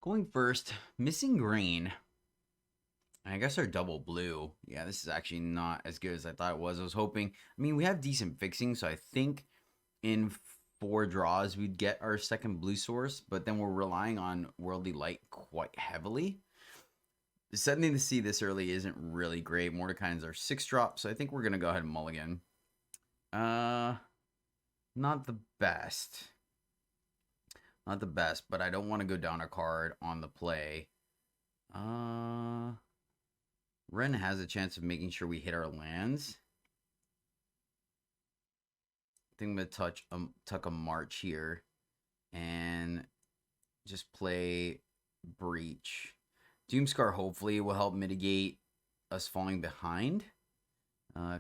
Going first, missing green. I guess our double blue. Yeah, this is actually not as good as I thought it was. I was hoping. I mean, we have decent fixing, so I think in 4 draws we'd get our second blue source, but then we're relying on Worldly Light quite heavily. Sending to see this early isn't really great. Mordekaiser's our 6 drop, so I think we're gonna go ahead and mulligan. Not the best. Not the best, but I don't want to go down a card on the play. Ren has a chance of making sure we hit our lands. I think I'm going to tuck a March here and just play Breach. Doomscar hopefully will help mitigate us falling behind.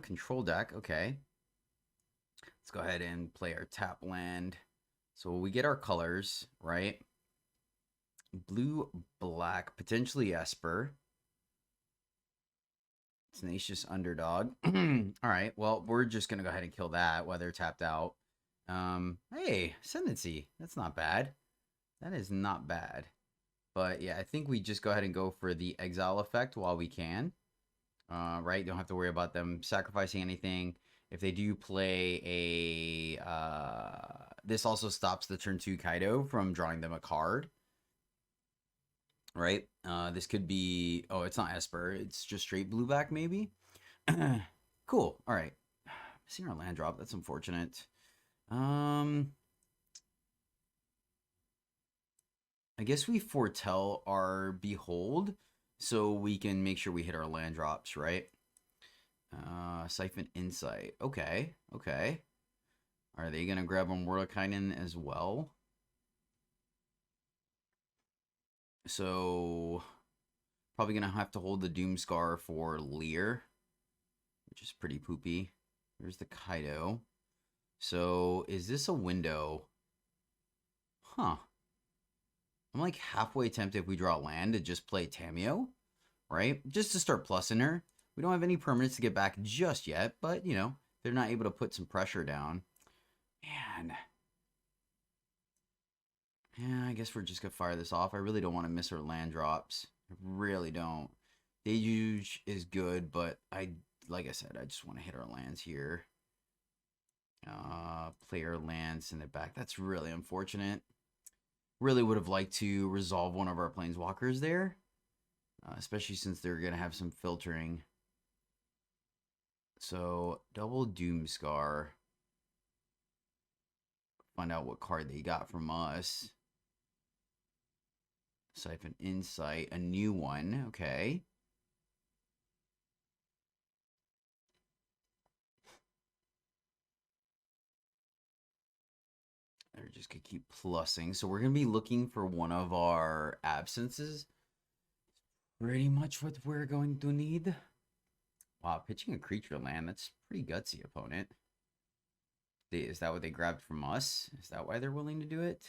Control deck, okay. Let's go ahead and play our tap land. So we get our colors, right? Blue, black, potentially Esper. Tenacious Underdog. All right, well, we're just going to go ahead and kill that, whether tapped out. Hey, Ascendancy. That's not bad. That is not bad. But yeah, I think we just go ahead and go for the exile effect while we can. Right? Don't have to worry about them sacrificing anything. If they do play a... this also stops the turn 2 Kaido from drawing them a card. Right? This could be... Oh, it's not Esper. It's just straight blue back, maybe? Cool. All right. Seeing our land drop. That's unfortunate. I guess we foretell our Behold so we can make sure we hit our land drops, right? Siphon Insight. Okay. Okay. Are they going to grab a Mordekainen as well? So, probably going to have to hold the Doomscar for Lear, which is pretty poopy. There's the Kaido. So, is this a window? Huh. I'm like halfway tempted if we draw land to just play Tamio, right? Just to start plussing her. We don't have any permanents to get back just yet, but, you know, they're not able to put some pressure down. Man. Yeah, I guess we're just going to fire this off. I really don't want to miss her land drops. I really don't. Deluge is good, but like I said, I just want to hit our lands here. Play our lands, send it back. That's really unfortunate. Really would have liked to resolve one of our planeswalkers there. Especially since they're going to have some filtering. So, double Doomscar. Find out what card they got from us. Siphon Insight, a new one. Okay. They're just going to keep plussing. So we're going to be looking for one of our absences. Pretty much what we're going to need. Wow, pitching a creature land. That's pretty gutsy, opponent. Is that what they grabbed from us? Is that why they're willing to do it?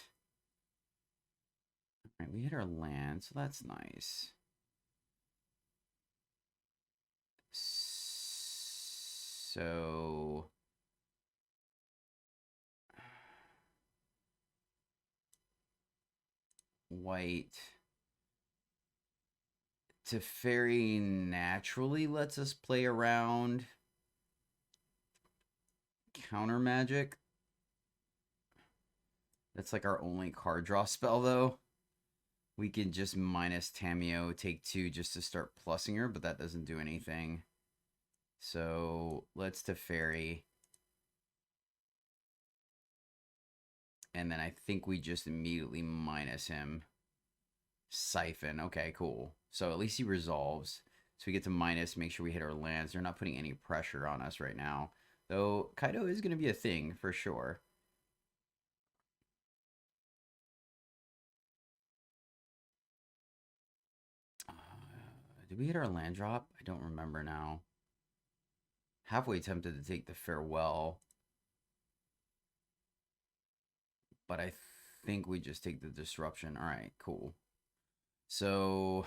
All right, we hit our land, so that's nice. So... white... Teferi naturally lets us play around counter magic. That's like our only card draw spell, though. We can just minus Tamio, take 2 just to start plussing her, but that doesn't do anything. So let's Teferi. And then I think we just immediately minus him. Siphon. Okay, cool. So at least he resolves. So we get to minus, make sure we hit our lands. They're not putting any pressure on us right now. Though Kaido is going to be a thing for sure. Did we hit our land drop? I don't remember now. Halfway tempted to take the farewell. But I think we just take the disruption. All right, cool. So,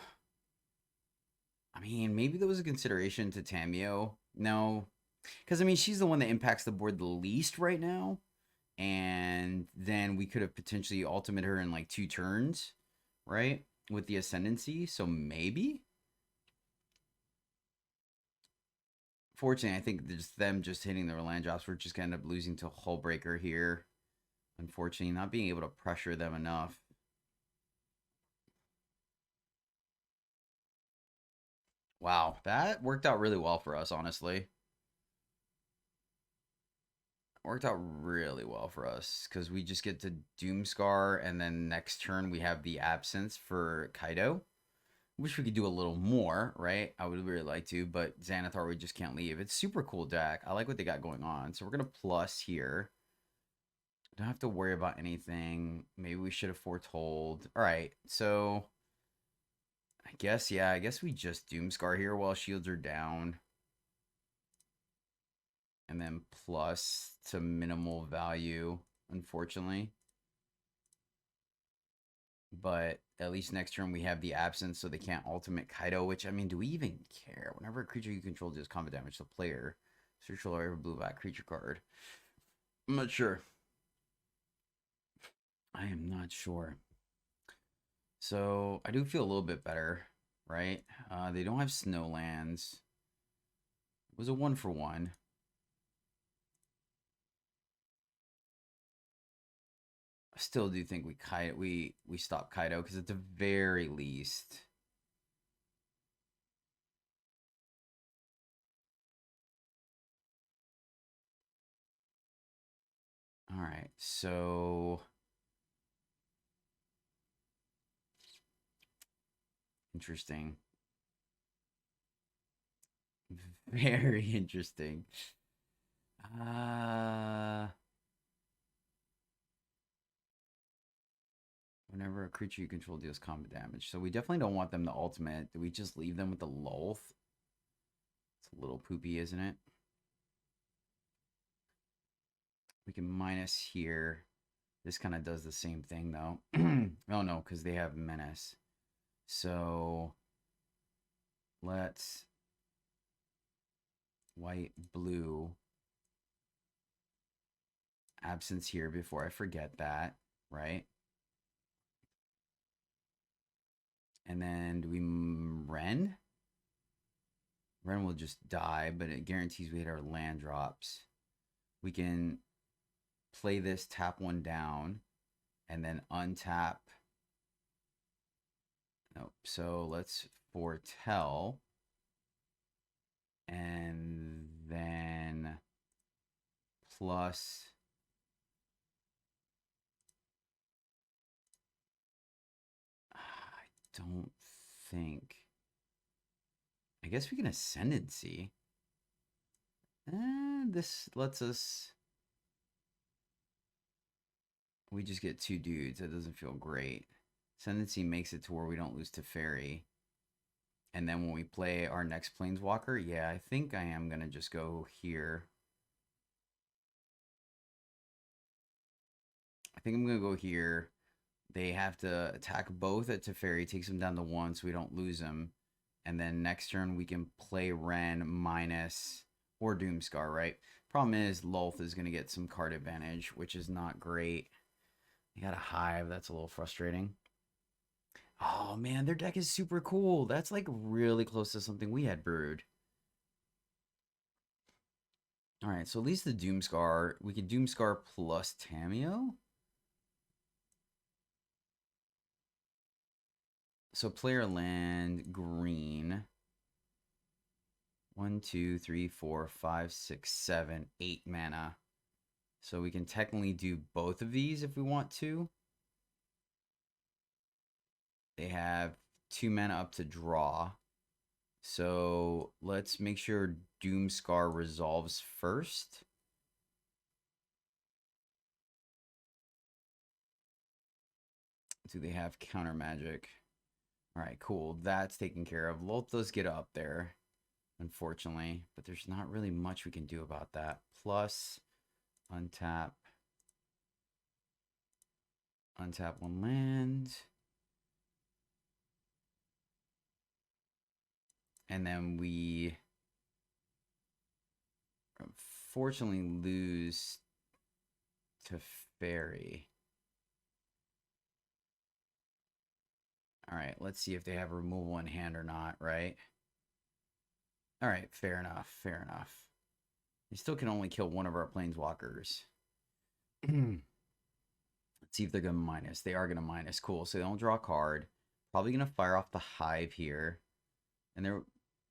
I mean, maybe there was a consideration to Tamio. No, because, I mean, she's the one that impacts the board the least right now. And then we could have potentially ultimate her in like 2 turns, right? with the Ascendancy, so maybe. Fortunately, I think just them just hitting the land drops, we're just going to end up losing to Hullbreaker here. Unfortunately, not being able to pressure them enough. Wow, that worked out really well for us, honestly. Worked out really well for us because we just get to Doomscar, and then next turn we have the Absence for Kaido. Wish we could do a little more, right? I would really like to, but Xanathar we just can't leave. It's super cool deck. I like what they got going on. So we're going to plus here. Don't have to worry about anything. Maybe we should have foretold. All right, so I guess, yeah, I guess we just Doomscar here while shields are down. And then plus to minimal value, unfortunately. But at least next turn we have the Absence, so they can't ultimate Kaido, which, I mean, do we even care? Whenever a creature you control does combat damage to the player, search for every blue-black creature card. I'm not sure. I am not sure. So I do feel a little bit better, right? They don't have Snowlands. It was a 1-for-1. I still do think we stop Kaido because at the very least. All right, so interesting. Very interesting. Whenever a creature you control deals combat damage. So we definitely don't want them to ultimate. Do we just leave them with the Lolth? It's a little poopy, isn't it? We can minus here. This kind of does the same thing, though. Oh, no, because they have Menace. So let's white, blue. Absence here before I forget that, right? And then do we Ren? Ren will just die, but it guarantees we hit our land drops. We can play this, tap one down, and then untap. Nope. So let's foretell. And then plus. I don't think. I guess we can Ascendancy. And this lets us. We just get 2 dudes. That doesn't feel great. Ascendancy makes it to where we don't lose to Fairy. And then when we play our next Planeswalker, yeah, I think I am going to just go here. I think I'm going to go here. They have to attack both at Teferi, takes them down to 1 so we don't lose them. And then next turn we can play Ren minus or Doomscar, right? Problem is Lolth is going to get some card advantage, which is not great. You got a Hive. That's a little frustrating. Oh, man, their deck is super cool. That's like really close to something we had brewed. All right, so at least the Doomscar. We could Doomscar plus Tameo. So player land green. 1, 2, 3, 4, 5, 6, 7, 8 mana. So we can technically do both of these if we want to. They have 2 mana up to draw. So let's make sure Doomscar resolves first. Do they have counter magic? All right, cool. That's taken care of. Lolth does get up there, unfortunately, but there's not really much we can do about that. Plus, untap 1 land. And then we unfortunately lose to Fairy. Alright, let's see if they have removal in hand or not, right? Alright, fair enough, fair enough. They still can only kill one of our planeswalkers. Let's see if they're going to minus. They are going to minus. Cool. So they don't draw a card. Probably going to fire off the Hive here. And there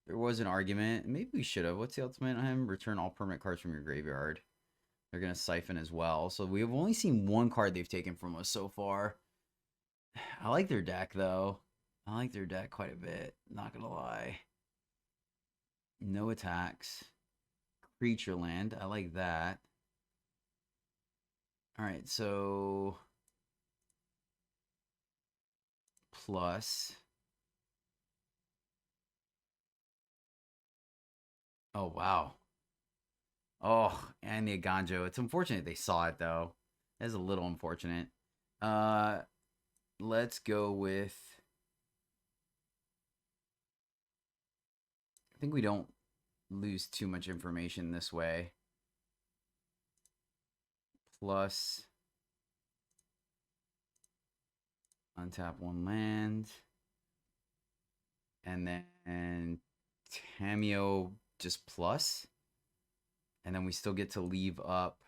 was an argument. Maybe we should have. What's the ultimate on him? Return all permanent cards from your graveyard. They're going to siphon as well. So we have only seen one card they've taken from us so far. I like their deck, though. I like their deck quite a bit. Not going to lie. No attacks. Creature land. I like that. Alright, so... Plus... Oh, wow. Oh, and the Aganjo. It's unfortunate they saw it, though. That's a little unfortunate. Let's go with... I think we don't lose too much information this way. Plus... Untap one land. And then... Tameo just plus. And then we still get to leave up.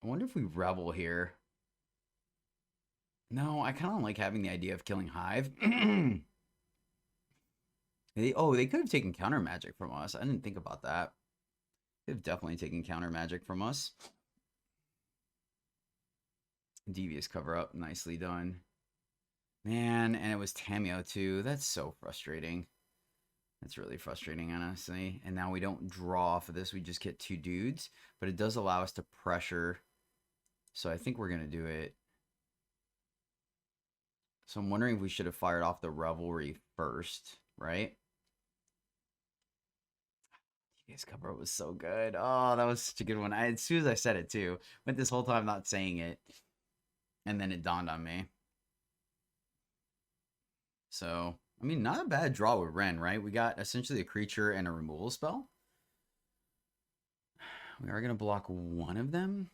I wonder if we revel here. No, I kind of like having the idea of killing Hive. They could have taken counter magic from us. I didn't think about that. They've definitely taken counter magic from us. Devious cover up. Nicely done. Man, and it was Tameo too. That's so frustrating. That's really frustrating, honestly. And now we don't draw for this. We just get two dudes. But it does allow us to pressure. So I think we're going to do it. So I'm wondering if we should have fired off the Revelry first, right? His cover was so good. Oh, that was such a good one. As soon as I said it, too. Went this whole time not saying it. And then it dawned on me. So, I mean, not a bad draw with Ren, right? We got essentially a creature and a removal spell. We are going to block one of them.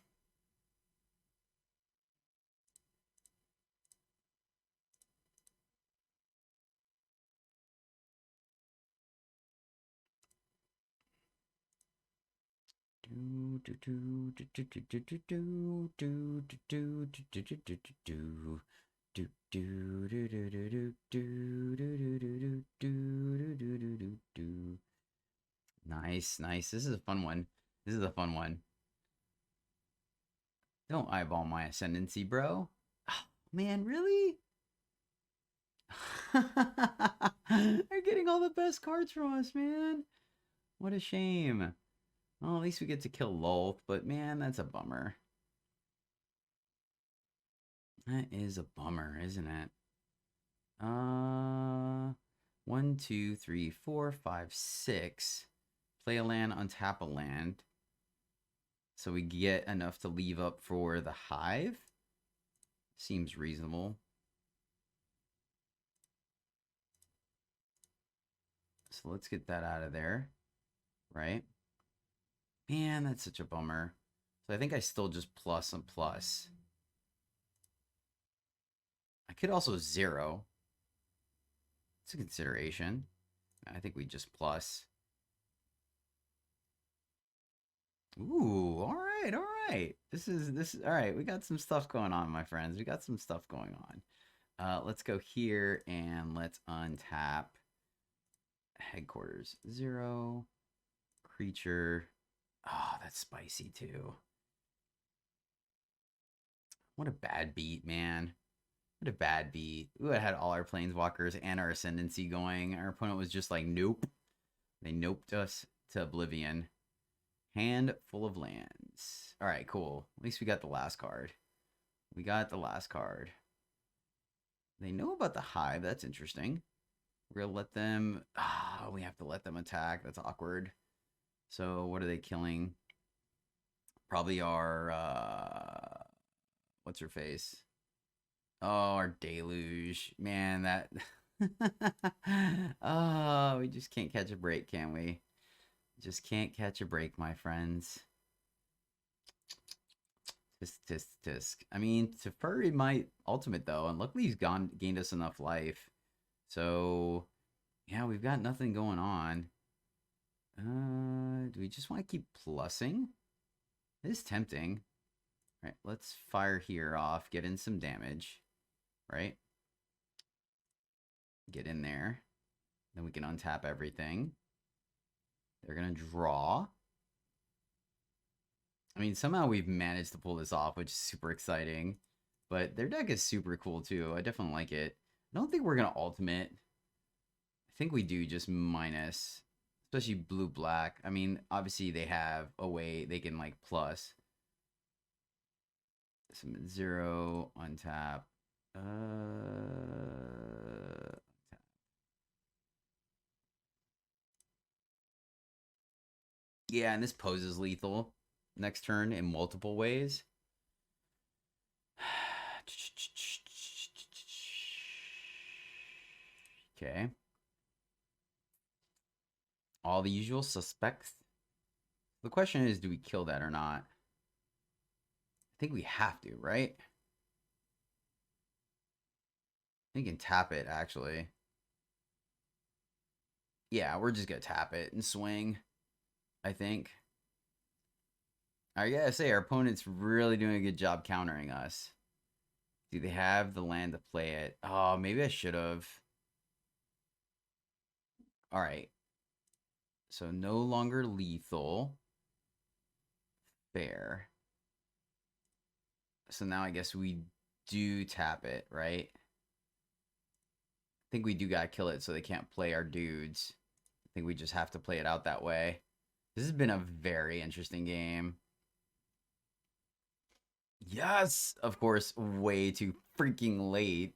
Nice, nice. This is a fun one. This is a fun one. Don't eyeball my ascendancy, bro. Oh, man, really? They're getting all the best cards from us, man. What a shame. Well, at least we get to kill Lolth, but man, that's a bummer. That is a bummer, isn't it? 1, 2, 3, 4, 5, 6. Play a land, untap a land. So we get enough to leave up for the Hive. Seems reasonable. So let's get that out of there. Right? Man, that's such a bummer. So I think I still just plus and plus. I could also 0. It's a consideration. I think we just plus. Ooh, all right, all right. This is all right. We got some stuff going on, my friends. We got some stuff going on. Let's go here and let's untap headquarters 0 creature. Oh, that's spicy too. What a bad beat, man. What a bad beat. We would have had all our planeswalkers and our ascendancy going. Our opponent was just like, nope. They noped us to oblivion. Hand full of lands. All right, cool. At least we got the last card. We got the last card. They know about the Hive. That's interesting. We're going to let them... Ah, we have to let them attack. That's awkward. So what are they killing? Probably our... what's her face? Oh, our Deluge. Man, that... Oh, we just can't catch a break, can we? Just can't catch a break, my friends. Tisk, tisk, tisk. I mean, Teferi might ultimate though, and luckily he's gained us enough life. So yeah, we've got nothing going on. Do we just want to keep plussing? It is tempting. All right, let's fire here off, get in some damage, right? Get in there. Then we can untap everything. They're going to draw. I mean, somehow we've managed to pull this off, which is super exciting. But their deck is super cool, too. I definitely like it. I don't think we're going to ultimate. I think we do just minus. Especially blue-black. I mean, obviously they have a way they can, like, plus. Submit 0, untap. Yeah, and this poses lethal next turn in multiple ways. Okay. All the usual suspects. The question is, do we kill that or not? I think we have to, right? We can tap it, actually. Yeah, we're just going to tap it and swing, I think. I gotta say, our opponent's really doing a good job countering us. Do they have the land to play it? Oh, maybe I should have. All right. So no longer lethal. Fair. So now I guess we do tap it, right? I think we do gotta kill it so they can't play our dudes. I think we just have to play it out that way. This has been a very interesting game. Yes, of course, way too freaking late.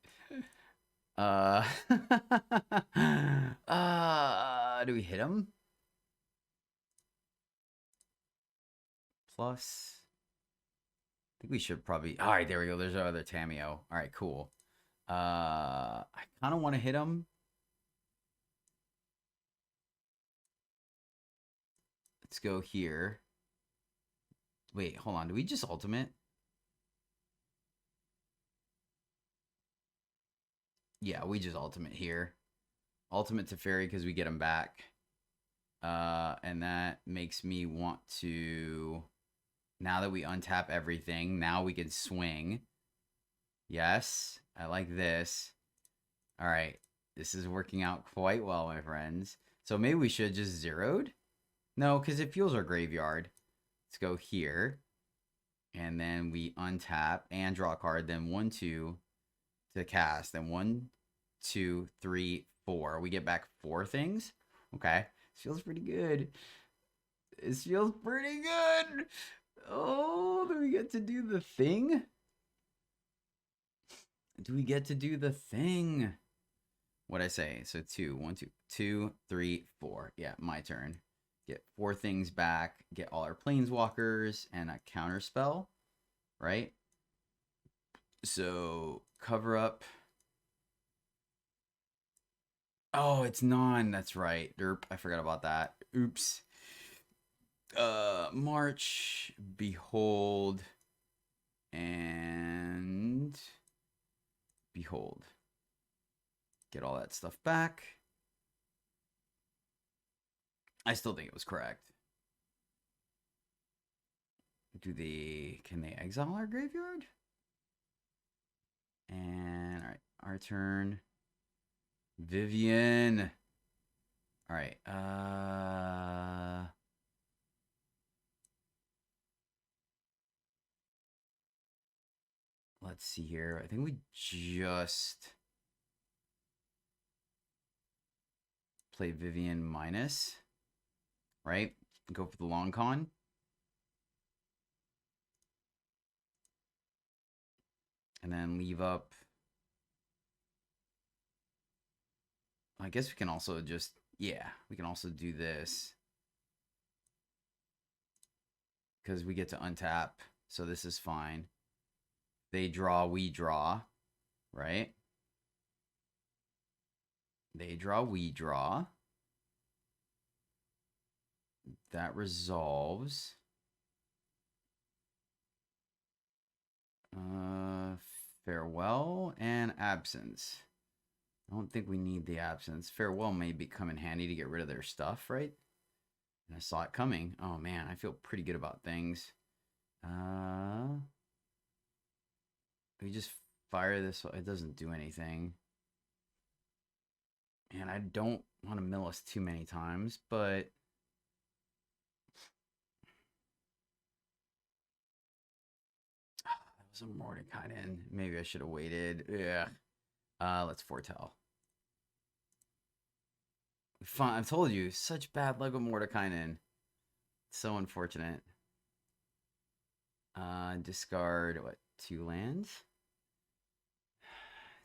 Do we hit him? Plus, I think we should probably. All right, there we go. There's our other Tameo. All right, cool. I kind of want to hit him. Let's go here. Wait, hold on. Do we just ultimate? Yeah, we just ultimate here. Ultimate to fairy because we get him back. And that makes me want to. Now that we untap everything, now we can swing. Yes, I like this. All right, this is working out quite well, my friends. So maybe we should just zeroed? No, because it fuels our graveyard. Let's go here. And then we untap and draw a card. Then 1, 2 to cast. Then 1, 2, 3, 4. We get back 4 things. Okay. This feels pretty good. This feels pretty good. Oh, do we get to do the thing? Do we get to do the thing? What'd I say? So 2, 1, 2, 2, 3, 4. Yeah, my turn. Get 4 things back. Get all our planeswalkers and a counter spell. Right? So cover up. Oh, it's non. That's right. Derp. I forgot about that. Oops. March, behold, and behold. Get all that stuff back. I still think it was correct. Can they exile our graveyard? And all right, our turn. Vivian. All right. Let's see here. I think we just play Vivian minus, right? Go for the long con. And then leave up. I guess we can also just, yeah, we can also do this. Because we get to untap. So this is fine. They draw, we draw, right? They draw, we draw. That resolves. Farewell and Absence. I don't think we need the Absence. Farewell may come in handy to get rid of their stuff, right? And I saw it coming. Oh man, I feel pretty good about things. We just fire this. It doesn't do anything. And I don't want to mill us too many times, but that was a Mordenkainen. Maybe I should have waited. Yeah. Let's foretell. Fun. I've told you, such bad luck with Mordenkainen. So unfortunate. Discard what? 2 lands.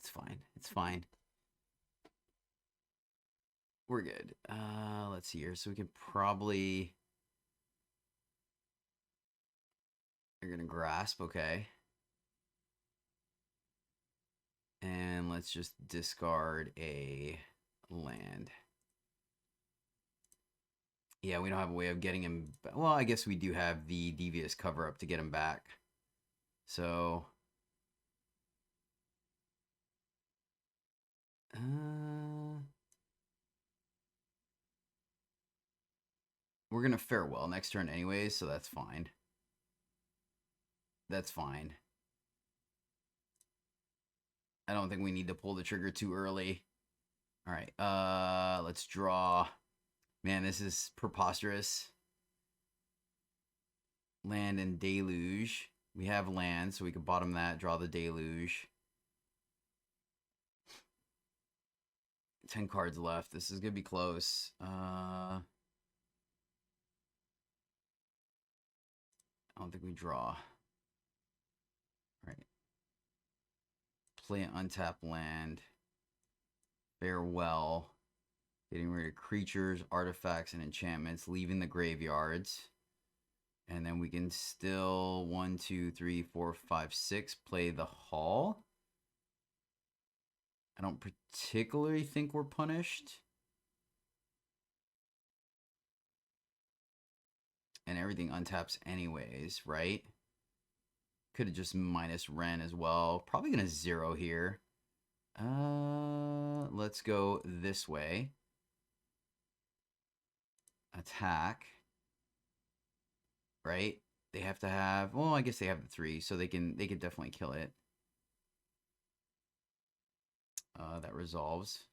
It's fine. It's fine. We're good. Let's see here. So we can probably. You're gonna grasp, okay. And let's just discard a land. Yeah, we don't have a way of getting him. Well, I guess we do have the Devious cover up to get him back. So. We're going to Farewell next turn anyways, so that's fine. That's fine. I don't think we need to pull the trigger too early. All right, let's draw. Man, this is preposterous. Land and Deluge. We have land, so we can bottom that, draw the Deluge. 10 cards left. This is going to be close. I don't think we draw. All right. Play an untapped land. Farewell. Getting rid of creatures, artifacts, and enchantments. Leaving the graveyards. And then we can still 1, 2, 3, 4, 5, 6 play the Hall. I don't particularly think we're punished. And everything untaps anyways, right? Could have just minus Ren as well. Probably going to 0 here. Let's go this way. Attack. Right? They have to have, well, I guess they have the 3, so they can definitely kill it. That resolves.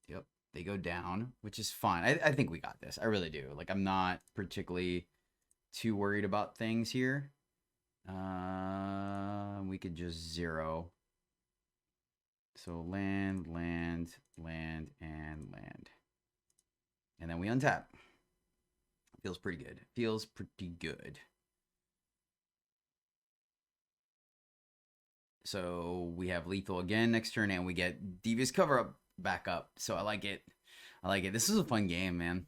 Yep, they go down, which is fine. I think we got this. I really do. Like, I'm not particularly too worried about things here. We could just 0. So land, land, land, and land. And then we untap. Feels pretty good. Feels pretty good. So we have lethal again next turn, and we get Devious cover up back up. So I like it. I like it. This is a fun game, man.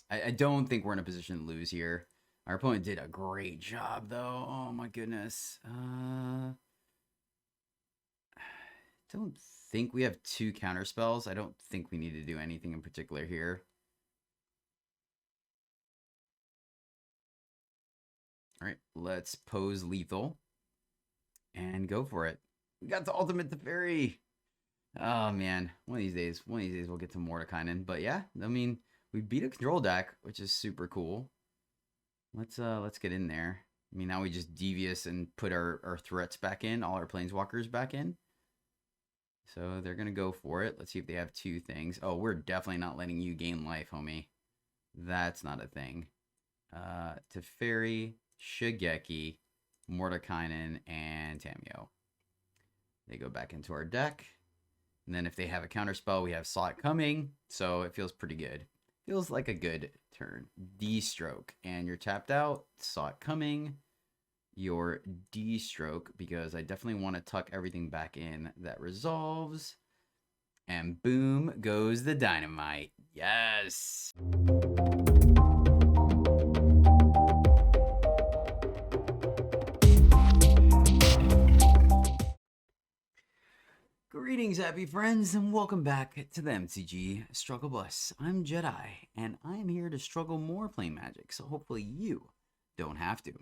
I don't think we're in a position to lose here. Our opponent did a great job, though. Oh my goodness. Don't think we have 2 counter spells. I don't think we need to do anything in particular here. All right, let's pose lethal and go for it. We got the ultimate Teferi. Oh man, one of these days we'll get to Mordenkainen. But yeah, I mean, we beat a control deck, which is super cool. Let's get in there. I mean, now we just Devious and put our threats back in, all our planeswalkers back in. So they're gonna go for it. Let's see if they have 2 things. Oh, we're definitely not letting you gain life, homie. That's not a thing. Teferi, Shigeki, Mordenkainen, and Tamiyo. They go back into our deck. And then if they have a counterspell, we have Saw It Coming. So it feels pretty good. Feels like a good turn. D-stroke. And you're tapped out. Saw It Coming. Your D-stroke, because I definitely want to tuck everything back in. That resolves. And boom goes the dynamite. Yes! Greetings, happy friends, and welcome back to the MTG Struggle Bus. I'm Jedi, and I'm here to struggle more playing Magic, so hopefully you don't have to.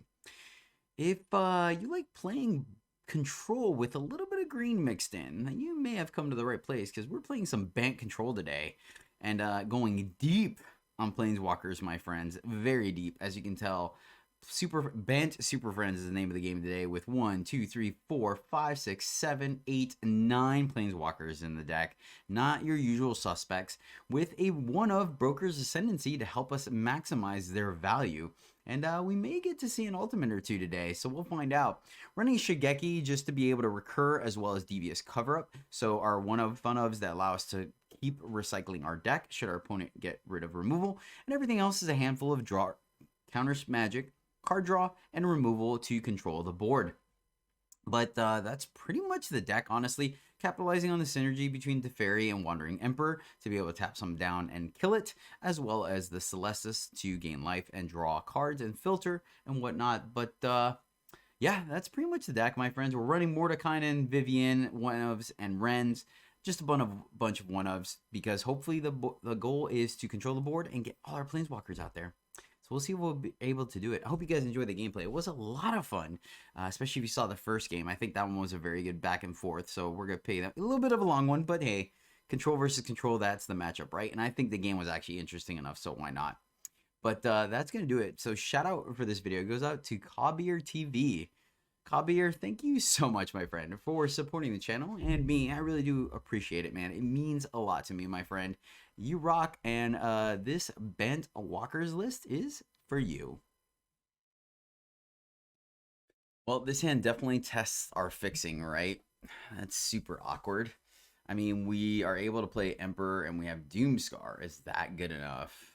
If you like playing Control with a little bit of green mixed in. Now, you may have come to the right place because we're playing some Bant Control today and going deep on planeswalkers, my friends. Very deep, as you can tell. Bant Super Friends is the name of the game today, with 1, 2, 3, 4, 5, 6, 7, 8, 9 planeswalkers in the deck. Not your usual suspects, with a one of Broker's Ascendancy to help us maximize their value. And we may get to see an ultimate or two today, so we'll find out. Running Shigeki just to be able to recur as well as Devious Cover Up. So our one of fun ofs that allow us to keep recycling our deck should our opponent get rid of removal. And everything else is a handful of draw, counters magic, card draw, and removal to control the board. But that's pretty much the deck, honestly. Capitalizing on the synergy between Teferi and Wandering Emperor to be able to tap some down and kill it, as well as the Celestis to gain life and draw cards and filter and whatnot. But yeah, that's pretty much the deck, my friends. We're running Mordekainen, Vivian, one-ofs, and Wrens. Just a bunch of one-ofs, because hopefully the goal is to control the board and get all our planeswalkers out there. We'll see if we'll be able to do it. I hope you guys enjoyed the gameplay. It was a lot of fun, especially if you saw the first game. I think that one was a very good back and forth, so we're going to pay that a little bit of a long one, but hey, control versus control, that's the matchup, right? And I think the game was actually interesting enough, so why not? But that's going to do it. So shout out for this video. It goes out to Kabir TV. Kabir, thank you so much, my friend, for supporting the channel and me. I really do appreciate it, man. It means a lot to me, my friend. You rock, and this Bant Walkers list is for you. Well, this hand definitely tests our fixing, right? That's super awkward. I mean, we are able to play Emperor, and we have Doomscar. Is that good enough?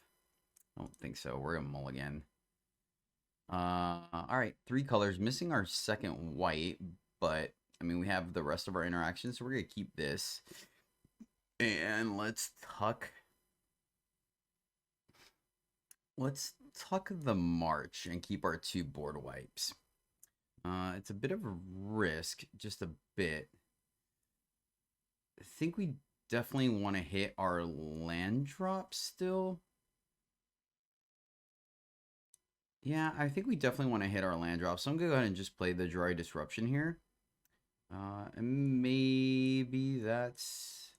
I don't think so. We're going to mulligan. All right, 3 colors, missing our second white, but I mean, we have the rest of our interactions, so we're gonna keep this. And let's tuck the March and keep our 2 board wipes. It's a bit of a risk, just a bit. I think we definitely want to hit our land drop still. Yeah, I think we definitely want to hit our land drop. So I'm going to go ahead and just play the Dry Disruption here. And maybe that's...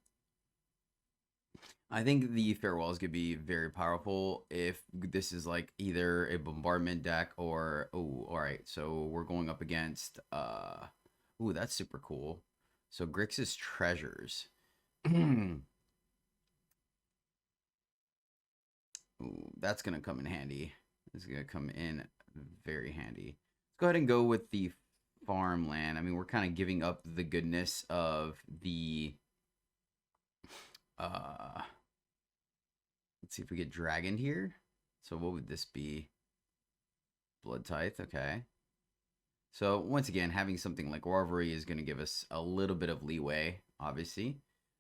I think the Farewell is going to be very powerful if this is like either a bombardment deck or... Oh, all right. So we're going up against... Ooh, that's super cool. So Grixis Treasures. Ooh, that's going to come in handy. Is going to come in very handy. Let's go ahead and go with the farmland. I mean, we're kind of giving up the goodness of the let's see if we get dragon here. So what would this be? Blood Tithe, okay. So once again, having something like Revelry is going to give us a little bit of leeway, obviously.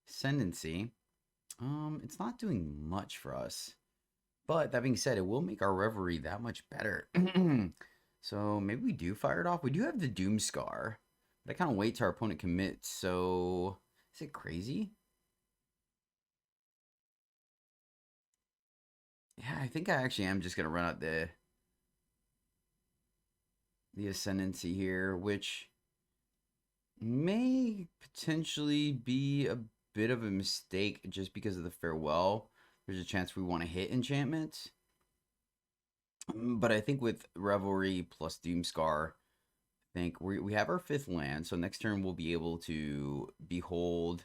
Ascendancy, it's not doing much for us. But that being said, it will make our Revelry that much better. So maybe we do fire it off. We do have the Doomscar. But I kind of wait till our opponent commits. So is it crazy? Yeah, I think I actually am just going to run out the Ascendancy here, which may potentially be a bit of a mistake just because of the Farewell. There's a chance we want to hit enchantments. But I think with Revelry plus Doomscar, I think we have our 5th land. So next turn we'll be able to behold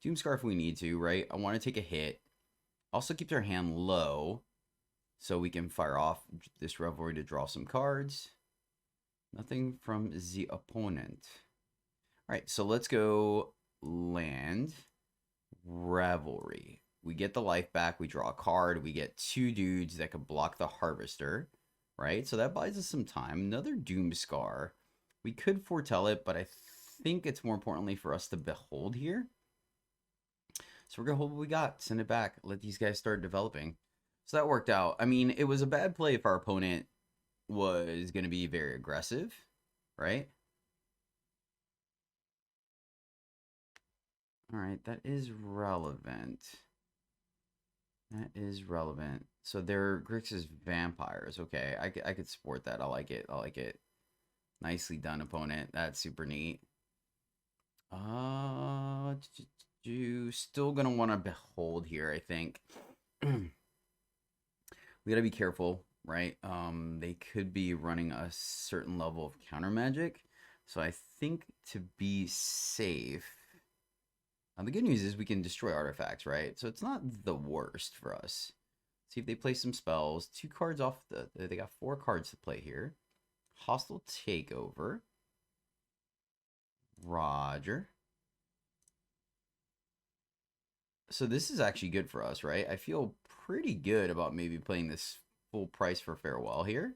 Doomscar if we need to, right? I want to take a hit. Also keeps our hand low so we can fire off this Revelry to draw some cards. Nothing from the opponent. All right, so let's go land Revelry. We get the life back, we draw a card, we get 2 dudes that can block the Harvester, right? So that buys us some time. Another Doomscar. We could foretell it, but I think it's more importantly for us to behold here. So we're going to hold what we got, send it back, let these guys start developing. So that worked out. I mean, it was a bad play if our opponent was going to be very aggressive, right? All right, that is relevant. That is relevant. So they're Grixis Vampires. Okay, I could support that. I like it. I like it. Nicely done, opponent. That's super neat. Still gonna want to behold here, I think. We gotta be careful, right? They could be running a certain level of counter magic. So I think to be safe, the good news is we can destroy artifacts, right? So it's not the worst for us. See if they play some spells. 2 cards off they got 4 cards to play here. Hostile Takeover. Roger. So this is actually good for us, right? I feel pretty good about maybe playing this full price for Farewell here.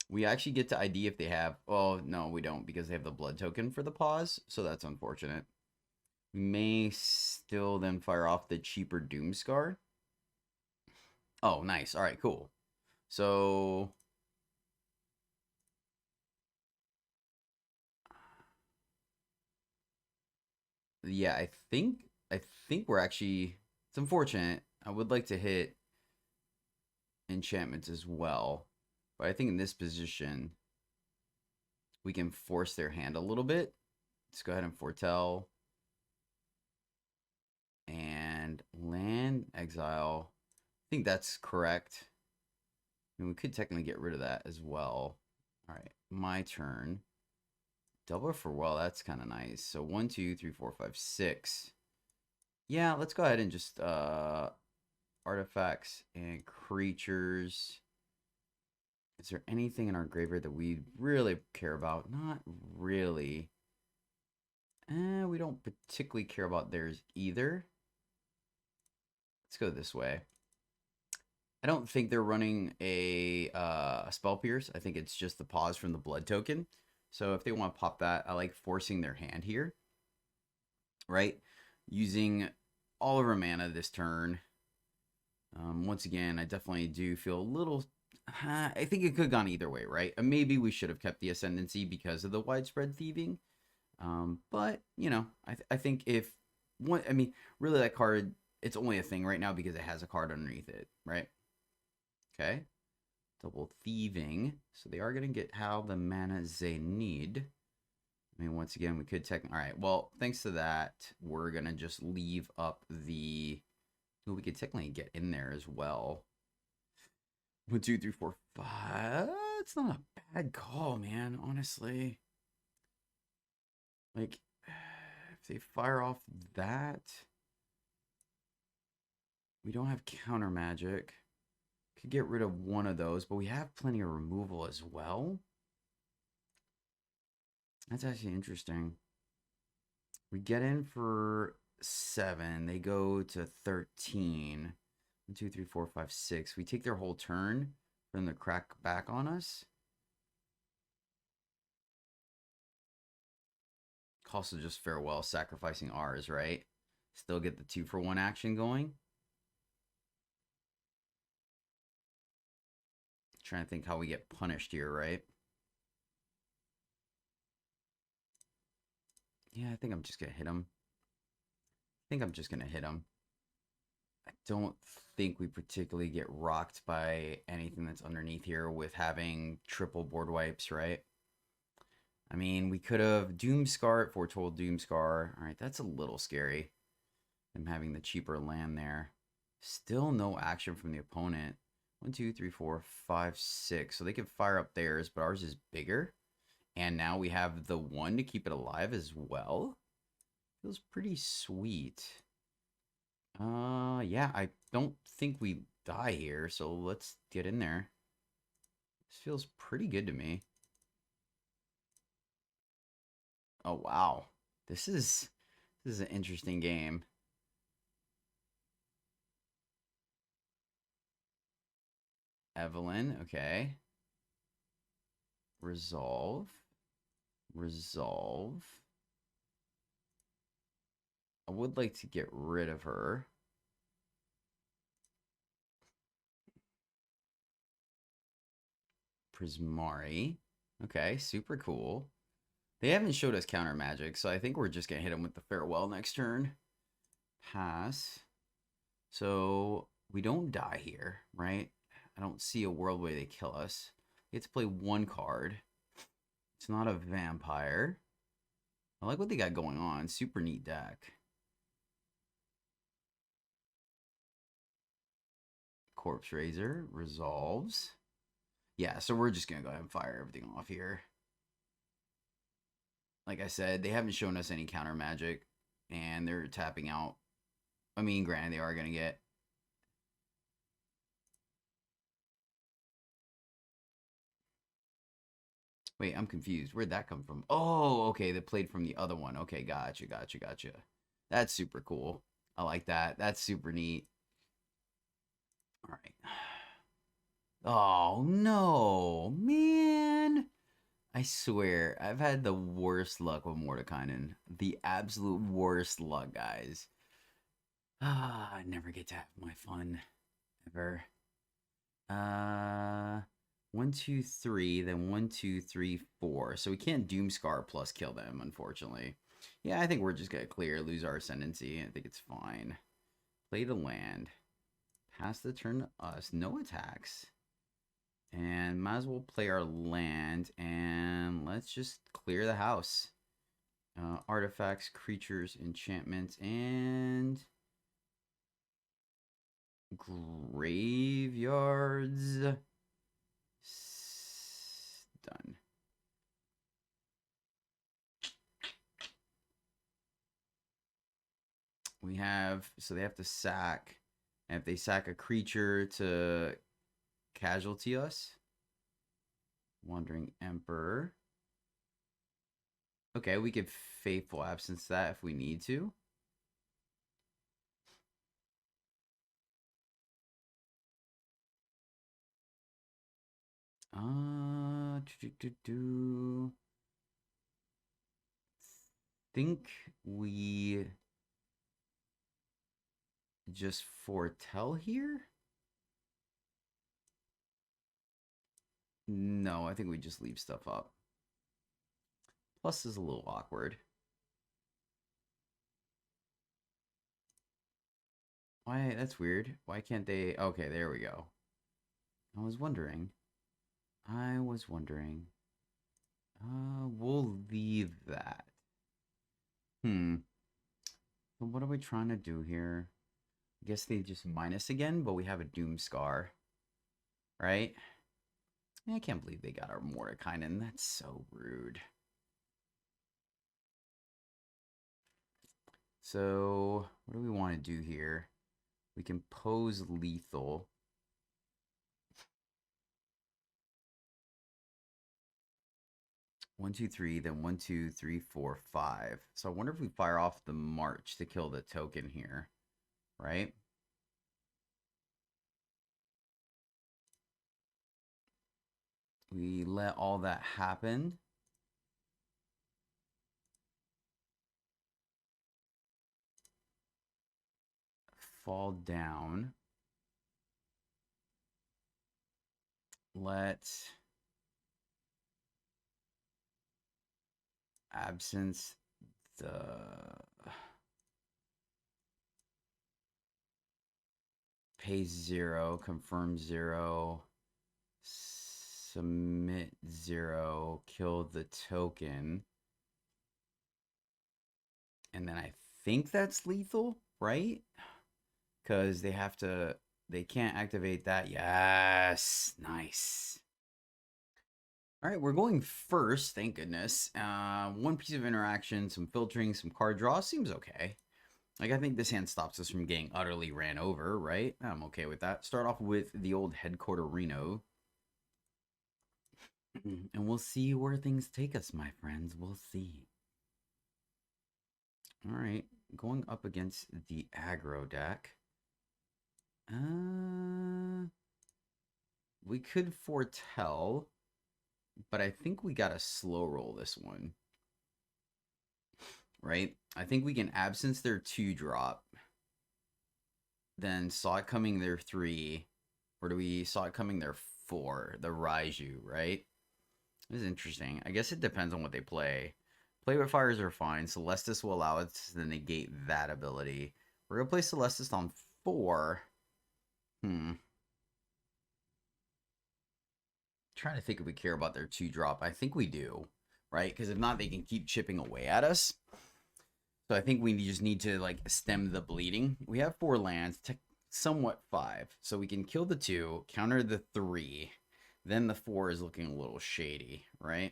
We actually get to ID if they have... Oh, no, we don't because they have the blood token for the pause. So that's unfortunate. We may still then fire off the cheaper Doomscar. Oh, nice. All right, cool. So... Yeah, I think we're actually... It's unfortunate. I would like to hit enchantments as well. But I think in this position, we can force their hand a little bit. Let's go ahead and foretell. And land, exile. I think that's correct. And we could technically get rid of that as well. All right, my turn. Double for well, that's kind of nice. So 1, 2, 3, 4, 5, 6. Yeah, let's go ahead and just artifacts and creatures. Is there anything in our graveyard that we really care about? Not really. We don't particularly care about theirs either. Let's go this way. I don't think they're running a Spell Pierce. I think it's just the pause from the blood token. So if they want to pop that, I like forcing their hand here. Right? Using all of our mana this turn. Once again, I definitely do feel a little... I think it could have gone either way, right? Maybe we should have kept the Ascendancy because of the widespread thieving. But, you know, I think if... one, I mean, really that card, it's only a thing right now because it has a card underneath it, right? Okay. Double thieving. So they are going to get how the mana they need. I mean, once again, we could technically... All right, well, thanks to that, we're going to just leave up the... Ooh, we could technically get in there as well. 1, 2, 3, 4, 5. It's not a bad call, man, honestly. Like, if they fire off that... We don't have counter magic. Could get rid of one of those, but we have plenty of removal as well. That's actually interesting. We get in for 7. They go to 13. 1, 2, 3, 4, 5, 6. We take their whole turn for them to crack back on us. Also just farewell, sacrificing ours, right? Still get the 2-for-1 action going. Trying to think how we get punished here, right? Yeah, I think I'm just going to hit him. I don't think we particularly get rocked by anything that's underneath here with having triple board wipes, right? I mean, we could have Doomscar, Foretold Doomscar. All right, that's a little scary. Them having the cheaper land there. Still no action from the opponent. 1, 2, 3, 4, 5, 6. So they can fire up theirs, but ours is bigger. And now we have the 1 to keep it alive as well. Feels pretty sweet. Yeah, I don't think we die here, so let's get in there. This feels pretty good to me. Oh, wow. This is an interesting game. Evelyn, okay. Resolve. I would like to get rid of her. Prismari. Okay, super cool. They haven't showed us counter magic, so I think we're just going to hit them with the farewell next turn. Pass. So we don't die here, right? I don't see a world where they kill us. We get to play 1 card. It's not a vampire. I like what they got going on. Super neat deck. Corpse Razor resolves. Yeah, so we're just going to go ahead and fire everything off here. Like I said, they haven't shown us any counter magic, and they're tapping out. I mean, granted, they are going to get... Wait, I'm confused. Where'd that come from? Oh, okay, they played from the other one. Okay, gotcha. That's super cool. I like that. That's super neat. All right. Oh, no. Man. I swear, I've had the worst luck with Mordekainen. The absolute worst luck, guys. I never get to have my fun. Ever. 1, 2, 3, then 1, 2, 3, 4. So we can't Doomscar plus kill them, unfortunately. Yeah, I think we're just gonna clear, lose our ascendancy. I think it's fine. Play the land. Pass the turn to us. No attacks. And might as well play our land. And let's just clear the house. Artifacts, creatures, enchantments, and graveyards. Done. We have, so they have to sack, and if they sack a creature to casualty us, Wandering Emperor. Okay, we could Faithful Absence that if we need to. Think we just foretell here? No, I think we just leave stuff up. Plus is a little awkward. Why? That's weird. Why can't they? Okay, there we go. I was wondering. We'll leave that. So what are we trying to do here? I guess they just minus again, but we have a Doom Scar. Right? I can't believe they got our Mordekainen. That's so rude. So, what do we want to do here? We can pose lethal. One, two, three, then 1, 2, 3, 4, 5. So I wonder if we fire off the March to kill the token here, right? We let all that happen. Fall down. Let absence the pay 0, confirm 0, submit 0, kill the token. And then I think that's lethal, right? Because they can't activate that. Yes, nice. All right, we're going first, thank goodness. One piece of interaction, some filtering, some card draw. Seems okay. Like, I think this hand stops us from getting utterly ran over, right? I'm okay with that. Start off with the old headquarter Reno. And we'll see where things take us, my friends. We'll see. All right, going up against the aggro deck. We could foretell, but I think we got to slow roll this one. Right? I think we can absence their 2-drop. Then saw it coming their 3. Or do we saw it coming their 4? The Raiju, right? This is interesting. I guess it depends on what they play. Play with fires are fine. Celestis will allow us to negate that ability. We're going to play Celestis on 4. Trying to think if we care about their 2-drop. I think we do. right? Because if not, they can keep chipping away at us. So I think we just need to like stem the bleeding. We have 4 lands, somewhat 5. So we can kill the 2, counter the 3. Then the 4 is looking a little shady, right?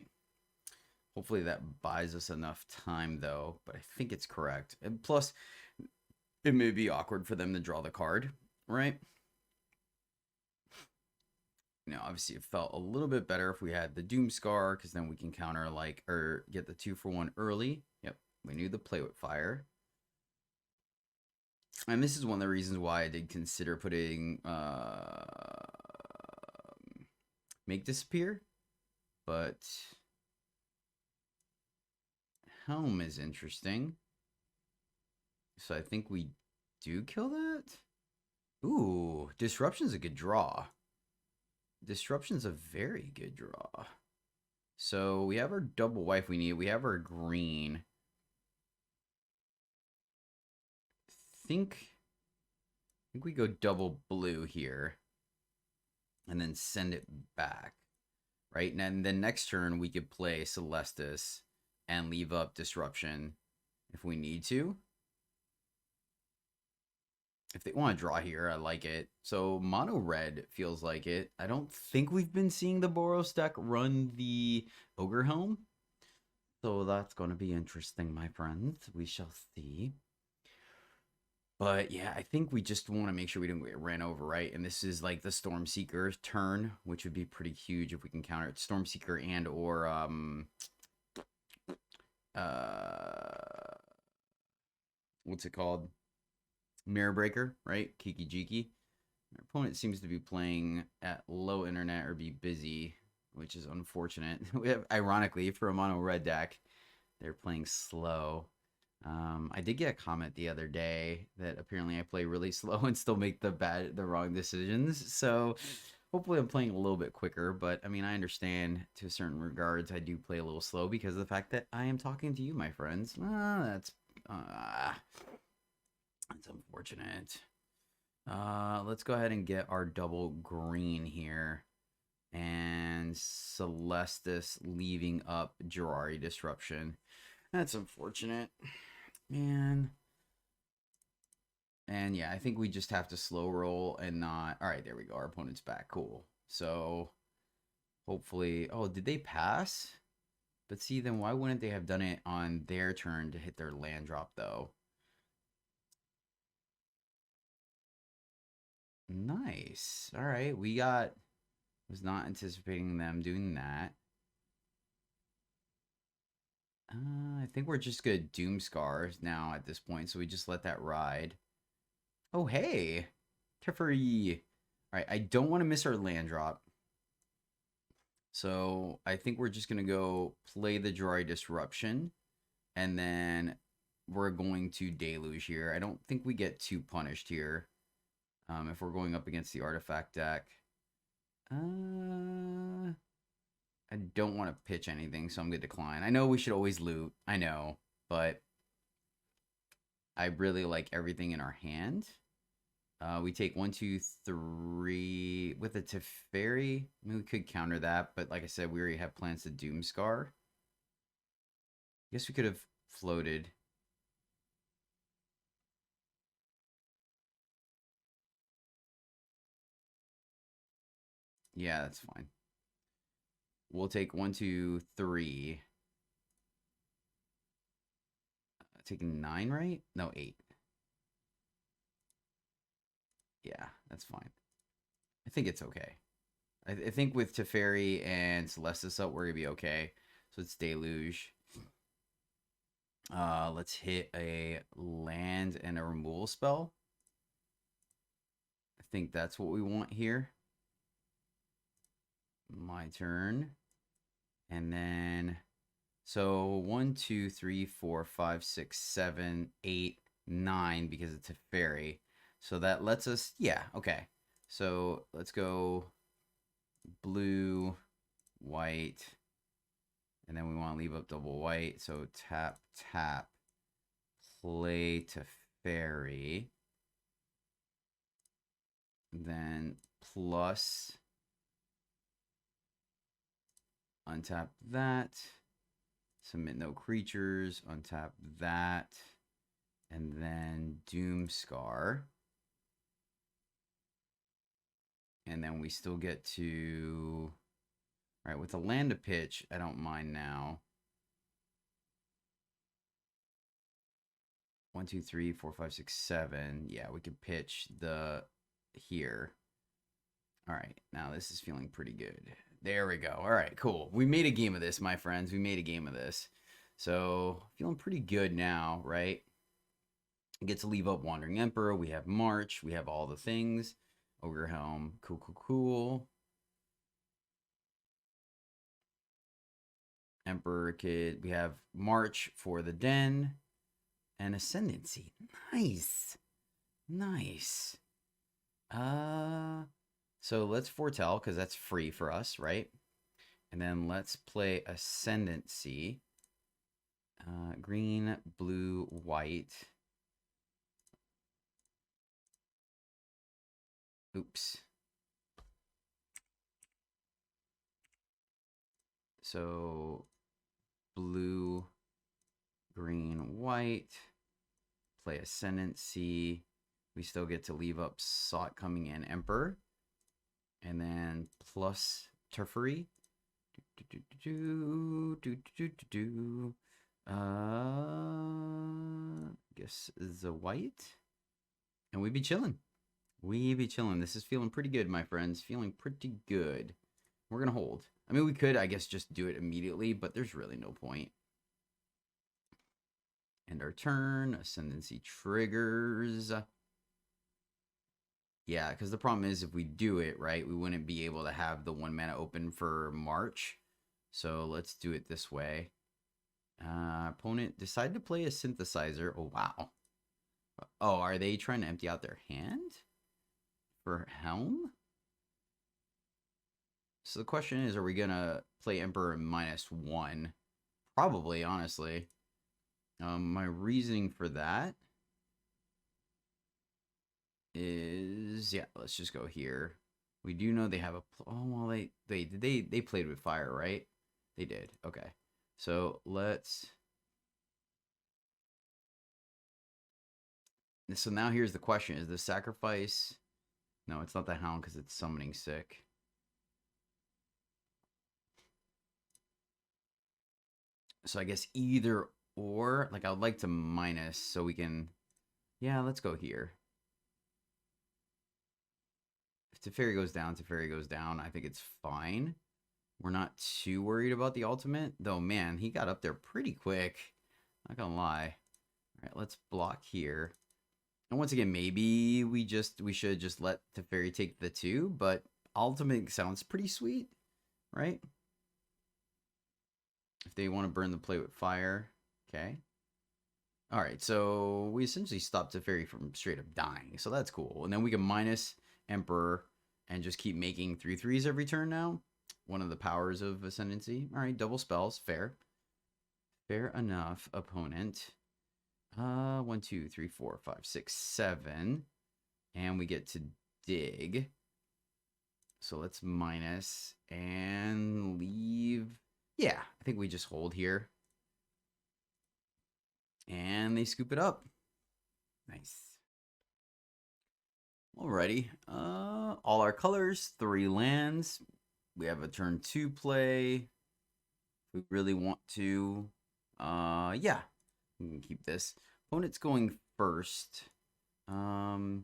Hopefully that buys us enough time though, but I think it's correct. And plus, it may be awkward for them to draw the card, right? You know, obviously it felt a little bit better if we had the Doomscar, because then we can counter like, or get the 2-for-1 early. Yep, we knew the play with fire. And this is one of the reasons why I did consider putting Make Disappear, but Helm is interesting. So I think we do kill that. Ooh, Disruption's a good draw. Disruption's a very good draw. So we have our double wife we need. We have our green. think we go double blue here and then send it back, right? And then next turn we could play Celestis and leave up Disruption if we need to. If they want to draw here, I like it. So mono red feels like it. I don't think we've been seeing the Boros deck run the Ogre Helm. So that's going to be interesting, my friends. We shall see. But yeah, I think we just want to make sure we don't get ran over, right? And this is like the Stormseeker's turn, which would be pretty huge if we can counter it. Stormseeker and or what's it called? Mirror Breaker, right? Kiki Jiki. Our opponent seems to be playing at low internet or be busy, which is unfortunate. We have, ironically, for a mono red deck, they're playing slow. I did get a comment the other day that apparently I play really slow and still make the wrong decisions. So hopefully I'm playing a little bit quicker, but I mean, I understand to a certain regards I do play a little slow because of the fact that I am talking to you, my friends. That's unfortunate. Let's go ahead and get our double green here. And Celestis leaving up Jiraiya Disruption. That's unfortunate. Man. And yeah, I think we just have to slow roll and not... Alright, there we go. Our opponent's back. Cool. So, hopefully... Oh, did they pass? But see, then why wouldn't they have done it on their turn to hit their land drop, though? Nice. Alright, we got... Was not anticipating them doing that. I think we're just good Doomscar now at this point, so we just let that ride. Oh, hey! Teferi! Alright, I don't want to miss our land drop. So, I think we're just going to go play the Jiraiya Disruption. And then we're going to Deluge here. I don't think we get too punished here. If we're going up against the Artifact deck. I don't want to pitch anything, so I'm going to decline. I know we should always loot. I know. But I really like everything in our hand. We take 1, 2, 3 with a Teferi. I mean, we could counter that, but like I said, we already have plans to Doomscar. I guess we could have floated. Yeah, that's fine. We'll take 1, 2, 3. Taking 9, right? No, 8. Yeah, that's fine. I think it's okay. I think with Teferi and Celestis up, we're going to be okay. So it's Deluge. Let's hit a land and a removal spell. I think that's what we want here. My turn. And then, so 1, 2, 3, 4, 5, 6, 7, 8, 9 because it's a fairy. So that lets us, yeah, okay. So let's go blue, white, and then we want to leave up double white. So tap, tap, play to fairy. Then plus untap that. Submit no creatures, untap that, and then Doomscar. And then we still get to... All right, with the land to pitch, I don't mind now. 1, 2, 3, 4, 5, 6, 7. Yeah, we could pitch the here. All right, now this is feeling pretty good. There we go. All right, cool. We made a game of this, my friends. We made a game of this. So, feeling pretty good now, right? Get to leave up Wandering Emperor. We have March. We have all the things. Ogre Helm. Cool, cool, cool. Emperor Kid. We have March for the Den. And Ascendancy. Nice. Nice. So let's foretell, because that's free for us, right? And then let's play Ascendancy. Green, blue, white. Oops. So blue, green, white. Play Ascendancy. We still get to leave up Sot coming in Emperor. And then plus Turfery. Guess the white. And we be chilling. We be chilling. This is feeling pretty good, my friends. Feeling pretty good. We're going to hold. I mean, we could, I guess, just do it immediately, but there's really no point. End our turn. Ascendancy triggers. Yeah, because the problem is if we do it, right, we wouldn't be able to have the 1 mana open for March. So let's do it this way. Opponent decide to play a synthesizer. Oh, wow. Oh, are they trying to empty out their hand for Helm? So the question is, are we going to play Emperor -1? Probably, honestly. My reasoning for that is, yeah, let's just go here. We do know they have a, oh, well, they played with fire, right? They did. Okay. So let's, so now here's the question. Is the sacrifice, no, it's not the Hound because it's summoning sick. So I guess either or, like I would like to minus so we can, yeah, let's go here. If Teferi goes down, Teferi goes down. I think it's fine. We're not too worried about the ultimate. Though, man, he got up there pretty quick. Not gonna lie. All right, let's block here. And once again, maybe we should just let Teferi take the 2. But ultimate sounds pretty sweet, right? If they want to burn the plate with fire. Okay. All right, so we essentially stopped Teferi from straight up dying. So that's cool. And then we can minus Emperor and just keep making 3/3s every turn now. One of the powers of Ascendancy. All right, double spells. Fair. Fair enough, opponent. 1, 2, 3, 4, 5, 6, 7. And we get to dig. So let's minus and leave. Yeah, I think we just hold here. And they scoop it up. Nice. Alrighty. All our colors, 3 lands. We have a turn 2 play. If we really want to. Yeah. We can keep this. Opponent's going first. I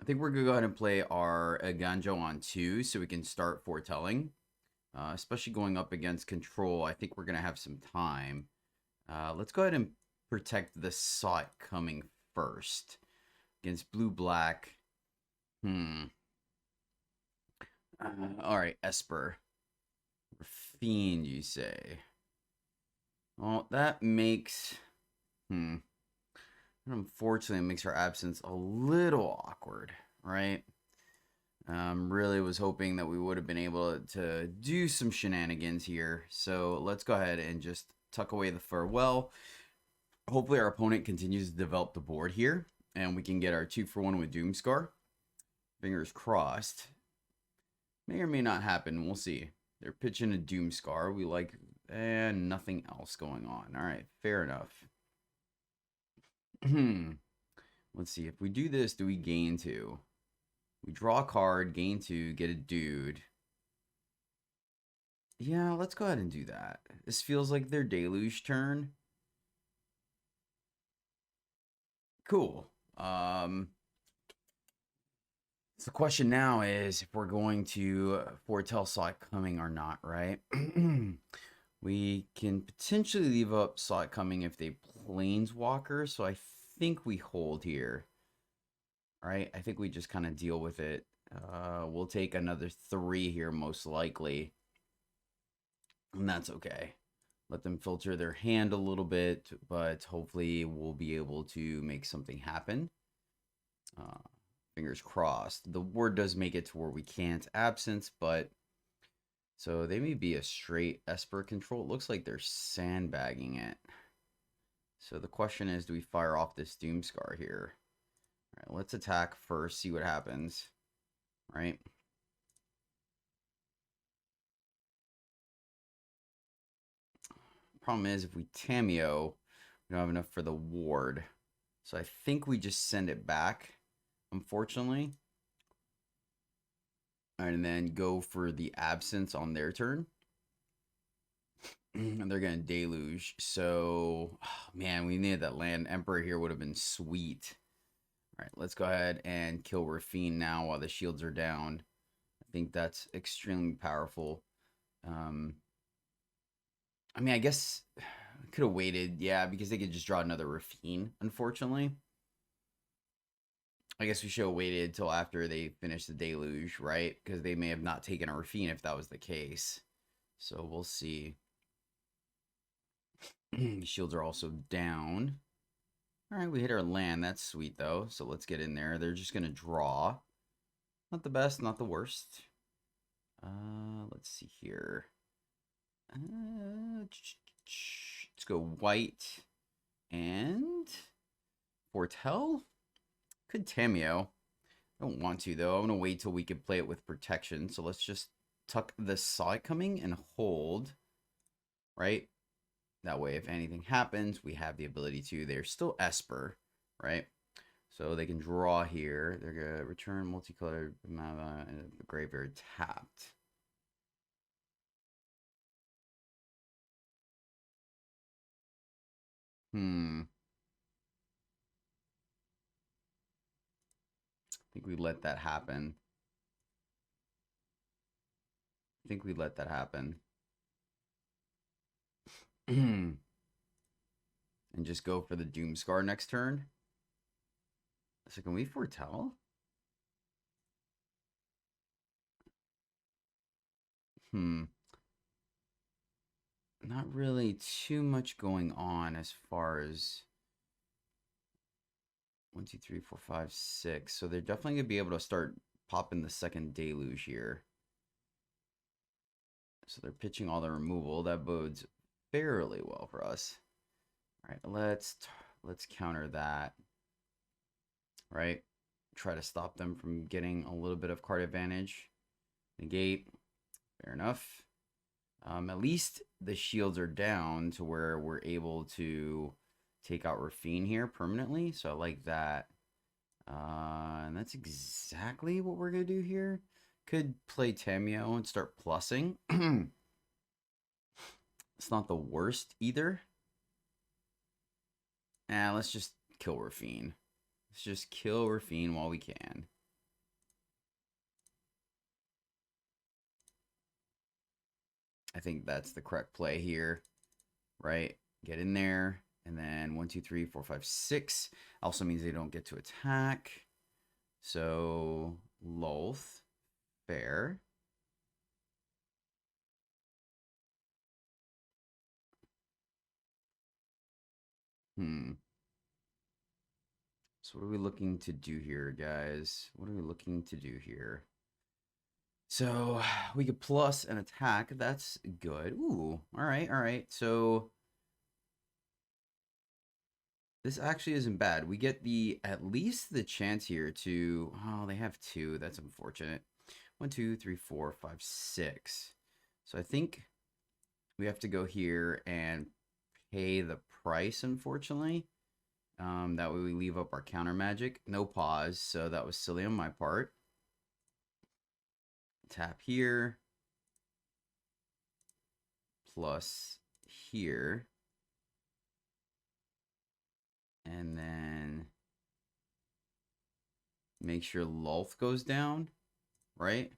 think we're going to go ahead and play our Ganjo on 2 so we can start foretelling. Especially going up against control. I think we're going to have some time. Let's go ahead and protect the Sot coming first. Against blue-black. All right, Esper. Fiend, you say. Well, that makes... Unfortunately, it makes our absence a little awkward, right? Really was hoping that we would have been able to do some shenanigans here. So let's go ahead and just tuck away the farewell. Hopefully our opponent continues to develop the board here. And we can get our 2-for-1 with Doomscar. Fingers crossed. May or may not happen. We'll see. They're pitching a Doomscar. We like, and nothing else going on. All right, fair enough. Let's see. If we do this, do we gain 2? We draw a card, gain 2, get a dude. Yeah, let's go ahead and do that. This feels like their deluge turn. Cool. So the question now is if we're going to foretell Saw It Coming or not, right? We can potentially leave up Saw It Coming if they planeswalker, so I think we hold here. All right, I think we just kind of deal with it. We'll take another 3 here, most likely. And that's okay. Let them filter their hand a little bit, but hopefully we'll be able to make something happen. Fingers crossed. The word does make it to where we can't absence, but so they may be a straight Esper control. It looks like they're sandbagging it. So the question is, do we fire off this Doomscar here? All right, let's attack first, see what happens. Right? Problem is, if we Tameo, we don't have enough for the ward. So I think we just send it back, unfortunately. And then go for the absence on their turn. And they're going to deluge. So, oh, man, we needed that land. Emperor here would have been sweet. All right, let's go ahead and kill Rafine now while the shields are down. I think that's extremely powerful. I mean, I guess I could have waited, yeah, because they could just draw another Rafine, unfortunately. I guess we should have waited till after they finish the deluge, right? Because they may have not taken a Rafine if that was the case. So we'll see. Shields are also down. All right, we hit our land. That's sweet, though. So let's get in there. They're just going to draw. Not the best, not the worst. Let's see here. Let's go white and foretell. Could Tameo. I don't want to, though. I'm going to wait till we can play it with protection. So let's just tuck the Saw It Coming and hold. Right? That way, if anything happens, we have the ability to. They're still Esper, right? So they can draw here. They're going to return multicolored graveyard tapped. I think we let that happen. And just go for the Doomscar next turn. So can we foretell? Not really too much going on as far as 1, 2, 3, 4, 5, 6. So they're definitely gonna be able to start popping the second deluge here. So they're pitching all the removal. That bodes fairly well for us. All right, let's counter that. Right, try to stop them from getting a little bit of card advantage. Negate. Fair enough. At least the shields are down to where we're able to take out Rafine here permanently. So I like that. And that's exactly what we're going to do here. Could play Tameo and start plussing. It's not the worst either. Let's just kill Rafine. Let's just kill Rafine while we can. I think that's the correct play here, right? Get in there, and then 1, 2, 3, 4, 5, 6. Also means they don't get to attack. So, Lolth, fair. So what are we looking to do here, guys? What are we looking to do here? So we could plus an attack. That's good. Ooh, all right, all right. So this actually isn't bad. We get at least the chance here to. Oh, they have 2. That's unfortunate. 1, 2, 3, 4, 5, 6. So I think we have to go here and pay the price, unfortunately. That way we leave up our counter magic. No pause, so that was silly on my part. Tap here. Plus here. And then make sure Lulth goes down, right?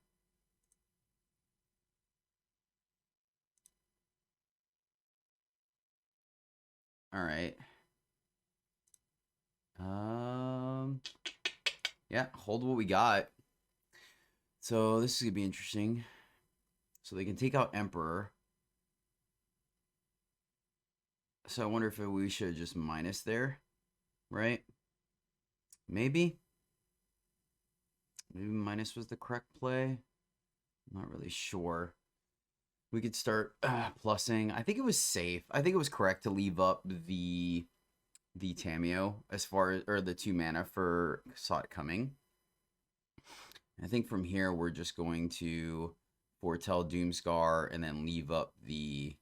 All right. Yeah, hold what we got. So this is gonna be interesting. So they can take out Emperor. So I wonder if we should just minus there, right? Maybe. Maybe minus was the correct play. I'm not really sure. We could start plussing. I think it was safe. I think it was correct to leave up the Tameo as far as, or the 2 mana for Saw It Coming. I think from here we're just going to foretell Doomscar and then leave up the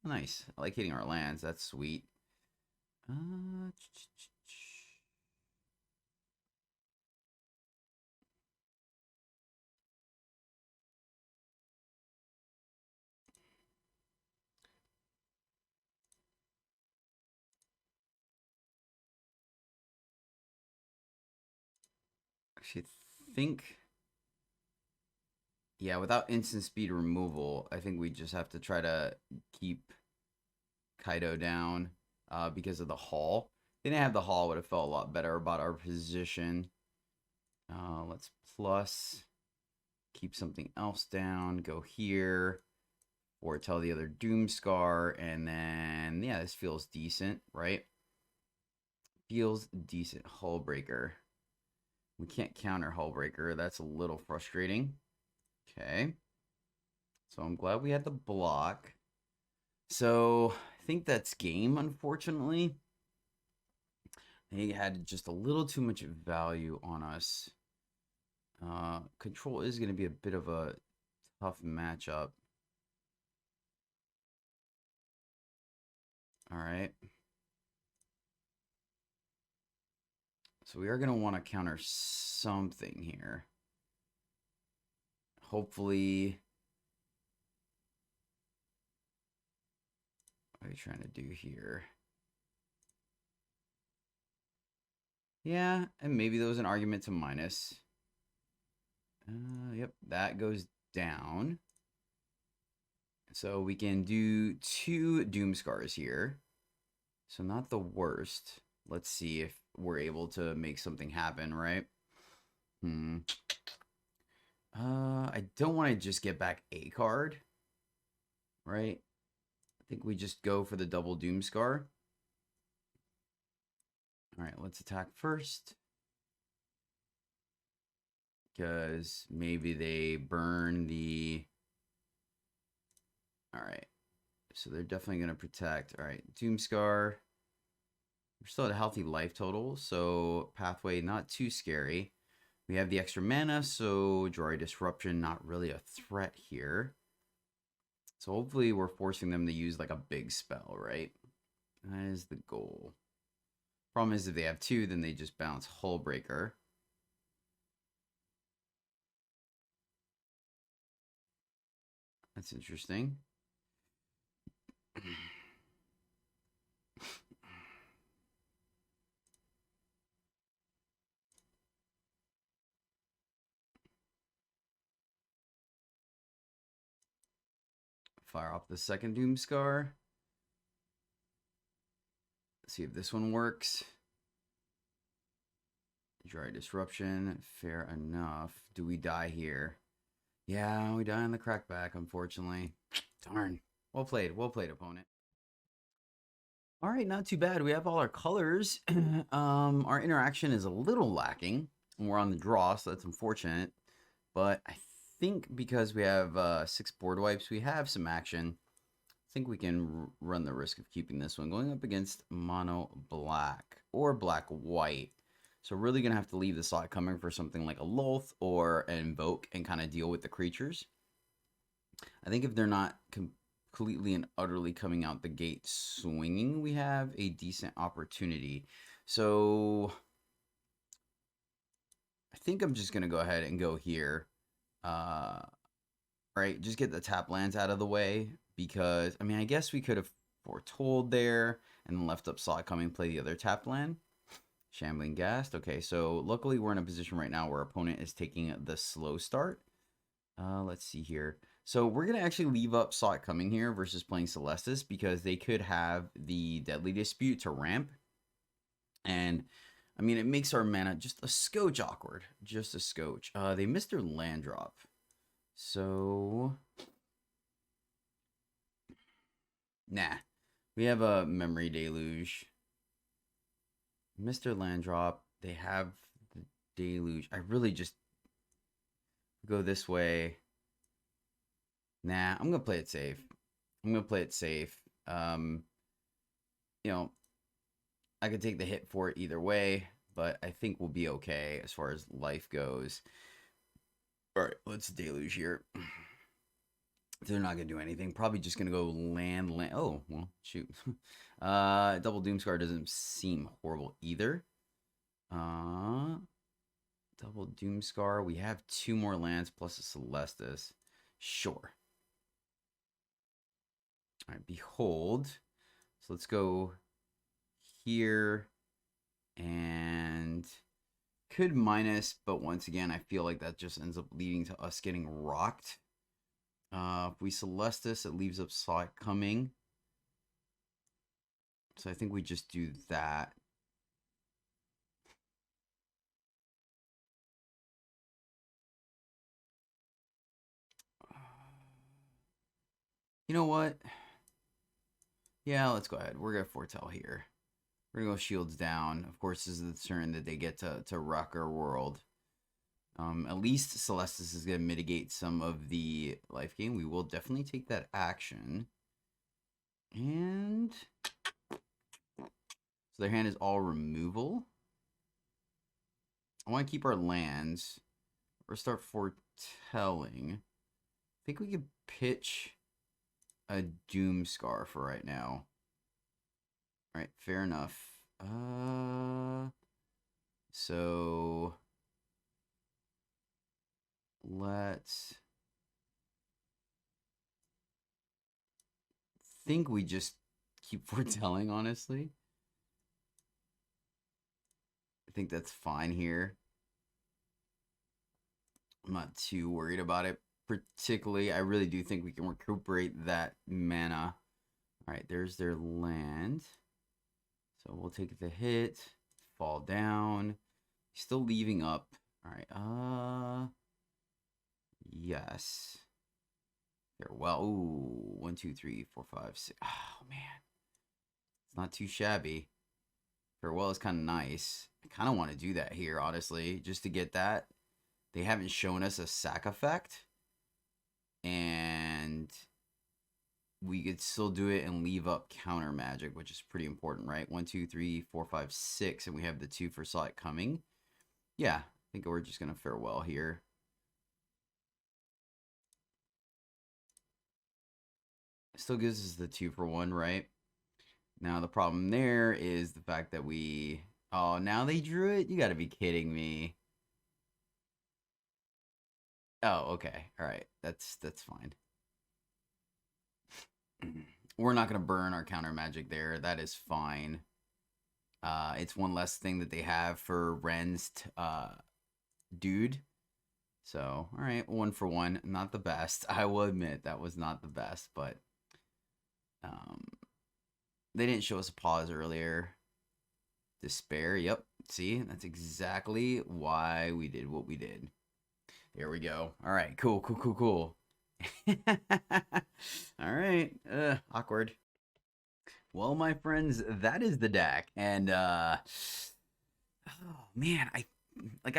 nice. I like hitting our lands. That's sweet. Actually, think, yeah, without instant speed removal, I think we just have to try to keep Kaido down because of the haul. If they didn't have the haul, would have felt a lot better about our position. Let's plus, keep something else down, go here, or tell the other Doomscar, and then, yeah, this feels decent, right? Feels decent. Hullbreaker. We can't counter Hullbreaker. That's a little frustrating. Okay. So I'm glad we had the block. So I think that's game, unfortunately. They had just a little too much value on us. Control is going to be a bit of a tough matchup. All right. So we are going to want to counter something here. Hopefully. What are you trying to do here? Yeah, and maybe there was an argument to minus. Yep, that goes down. So we can do 2 Doomscars here. So not the worst. Let's see if we're able to make something happen, right? I don't want to just get back a card, right? I think we just go for the double Doomscar. All right, let's attack first. Because maybe they burn the... All right. So they're definitely going to protect. All right, Doomscar. We're still at a healthy life total, so Pathway not too scary. We have the extra mana, so Joy Disruption not really a threat here. So hopefully we're forcing them to use like a big spell, right? That is the goal. Problem is if they have 2, then they just bounce Hullbreaker. That's interesting. Fire off the second Doomscar. Let's see if this one works. Dry Disruption. Fair enough. Do we die here? Yeah, we die on the crackback, unfortunately. Darn. Well played, opponent. All right, not too bad. We have all our colors. Our interaction is a little lacking. We're on the draw, so that's unfortunate. But I think because we have 6 board wipes, we have some action. I think we can run the risk of keeping this one. Going up against mono black or black white. So really going to have to leave the slot coming for something like a Lolth or an Invoke and kind of deal with the creatures. I think if they're not completely and utterly coming out the gate swinging, we have a decent opportunity. So I think I'm just going to go ahead and go here. Right, just get the tap lands out of the way, because, I mean, I guess we could have foretold there and left up Saw It Coming, play the other tap land. Shambling Ghast. Okay, so luckily we're in a position right now where our opponent is taking the slow start. Let's see here. So we're going to actually leave up Saw It Coming here versus playing Celestis, because they could have the Deadly Dispute to ramp. And, I mean, it makes our mana just a scotch awkward. Just a scotch. They missed their land drop. So, nah. We have a Memory Deluge. Mr. Land Drop. They have the Deluge. I really just go this way. Nah, I'm going to play it safe. You know, I could take the hit for it either way, but I think we'll be okay as far as life goes. All right, let's Deluge here. They're not going to do anything. Probably just going to go land. Oh, well, shoot. Double Doomscar doesn't seem horrible either. Double Doomscar. We have 2 more lands plus a Celestis. Sure. All right, Behold. So let's go here and could minus, but once again, I feel like that just ends up leading to us getting rocked. If we Celestis, it leaves up Saw It Coming. So I think we just do that. You know what? Yeah, let's go ahead. We're going to foretell here. We're going to go shields down. Of course, this is the turn that they get to rock our world. At least Celestis is going to mitigate some of the life gain. We will definitely take that action. And so their hand is all removal. I want to keep our lands. Or start foretelling. I think we could pitch a Doomscar for right now. All right, fair enough. So let's think we just keep foretelling, honestly. I think that's fine here. I'm not too worried about it. Particularly, I really do think we can recuperate that mana. All right, there's their land. So we'll take the hit, fall down. Still leaving up. All right, yes. Farewell. Ooh, 1, 2, 3, 4, 5, 6. Oh, man. It's not too shabby. Farewell is kind of nice. I kind of want to do that here, honestly, just to get that. They haven't shown us a sack effect. And we could still do it and leave up counter magic, which is pretty important, right? 1, 2, 3, 4, 5, 6. And we have the 2 for Saw It Coming. Yeah, I think we're just going to farewell here. Still gives us the 2 for 1, right? Now, the problem there is the fact that we... Oh, now they drew it? You got to be kidding me. Oh, okay. All right. That's fine. We're not going to burn our counter magic there. That is fine. It's one less thing that they have for Ren's dude. So, all right. 1 for 1. Not the best. I will admit that was not the best, but they didn't show us a pause earlier. Despair. Yep. See, that's exactly why we did what we did. There we go. All right. Cool. All right. Awkward. Well, my friends, that is the deck. And, oh, man, I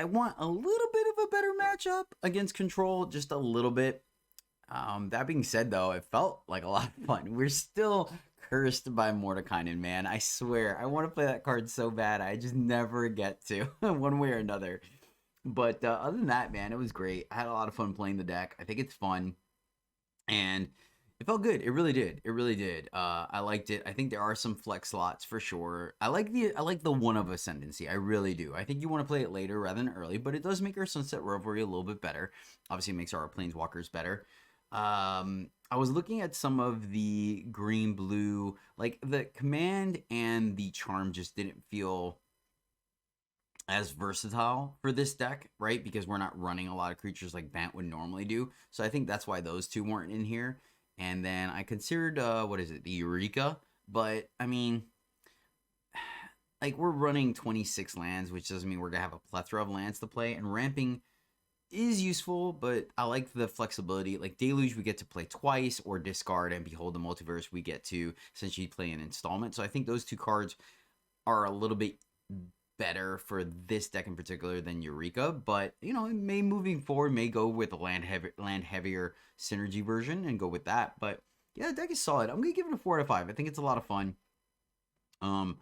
want a little bit of a better matchup against Control, just a little bit. That being said, though, it felt like a lot of fun. We're still cursed by Mordekainen, man. I swear, I want to play that card so bad. I just never get to, one way or another. But other than that, man, it was great. I had a lot of fun playing the deck. I think it's fun. and it felt good. It really did. It really did. I liked it. I think there are some flex slots for sure. I like the one of Ascendancy. I really do. I think you want to play it later rather than early, but it does make our Sunset Revelry a little bit better. Obviously, it makes our Planeswalkers better. I was looking at some of the green blue, like the command and the charm just didn't feel as versatile for this deck, right? Because we're not running a lot of creatures like Bant would normally do. So I think that's why those two weren't in here. And then I considered what is it, the Eureka? But I mean, like we're running 26 lands, which doesn't mean we're gonna have a plethora of lands to play. And ramping is useful, but I like the flexibility. Like Deluge, we get to play twice, or discard and Behold the Multiverse, we get to essentially play an installment. So I think those two cards are a little bit better for this deck in particular than Eureka, but you know, it may moving forward may go with a land heavier synergy version and go with that. But yeah, the deck is solid. I'm gonna give it a 4 out of 5. I think it's a lot of fun. Um,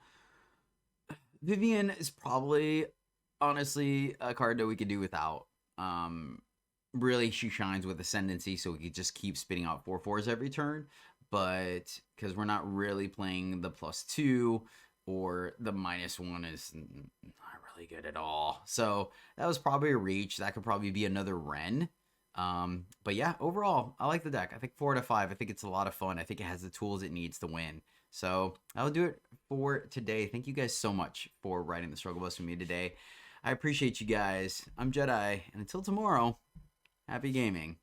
Vivian is probably honestly a card that we could do without. Really, she shines with Ascendancy, so we could just keep spitting out 4/4s every turn. But because we're not really playing the +2 or the -1 is not really good at all. So that was probably a reach. That could probably be another Ren. But yeah, overall, I like the deck. I think 4 out of 5. I think it's a lot of fun. I think it has the tools it needs to win. So I'll do it for today. Thank you guys so much for writing the struggle bus with me today. I appreciate you guys. I'm Jedi, and until tomorrow, happy gaming.